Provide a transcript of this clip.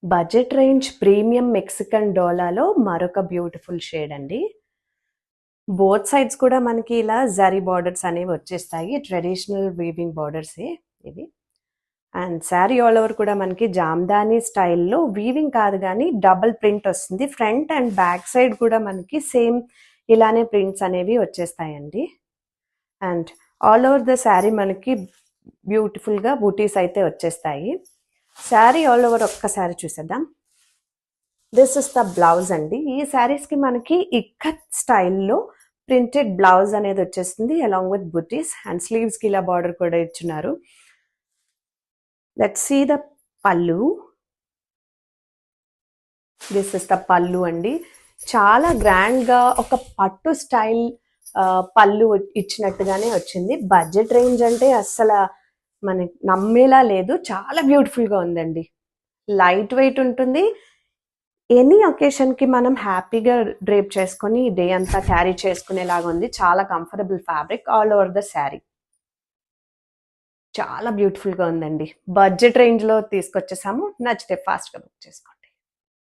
Budget range premium Mexican డోలాలో మరొక beautiful shade అండి. Both sides కూడా మనకి ఇలా జరీ బార్డర్స్ అనేవి వచ్చేస్తాయి. ట్రెడిషనల్ వీవింగ్ బార్డర్సే ఇవి. అండ్ శారీ ఆల్ ఓవర్ కూడా మనకి జామ్దాని స్టైల్లో వీవింగ్ కాదు కానీ డబుల్ ప్రింట్ వస్తుంది. ఫ్రంట్ అండ్ బ్యాక్ సైడ్ కూడా మనకి సేమ్ ఇలానే ప్రింట్స్ అనేవి వచ్చేస్తాయండి. And all over the sari మనకి బ్యూటిఫుల్గా బూటీస్ అయితే వచ్చేస్తాయి. శారీ ఆల్ ఓవర్ ఒక్కసారి చూసేద్దాం. దిస్ ఇస్ ద బ్లౌజ్ అండి. ఈ శారీస్కి మనకి ఇక్కత్ స్టైల్లో ప్రింటెడ్ బ్లౌజ్ అనేది వచ్చేస్తుంది అలాంగ్ విత్ బుటీస్ అండ్ స్లీవ్స్కి ఇలా బార్డర్ కూడా ఇచ్చున్నారు. లెట్స్ సీ ద పళ్ళు. దిస్ ఇస్ ద పళ్ళు అండి. చాలా గ్రాండ్గా ఒక పట్టు స్టైల్ పళ్ళు ఇచ్చినట్టుగానే వచ్చింది. బడ్జెట్ రేంజ్ అంటే అస్సలు మనకి నమ్మేలా లేదు. చాలా బ్యూటిఫుల్గా ఉందండి. లైట్ వెయిట్ ఉంటుంది. ఎనీ ఒకేషన్కి మనం హ్యాపీగా డ్రేప్ చేసుకొని డే అంతా క్యారీ చేసుకునేలాగా ఉంది. చాలా comfortable fabric all over the sari. చాలా బ్యూటిఫుల్గా ఉందండి. బడ్జెట్ రేంజ్లో తీసుకొచ్చేసాము. నచ్చితే ఫాస్ట్గా బుక్ చేసుకోండి.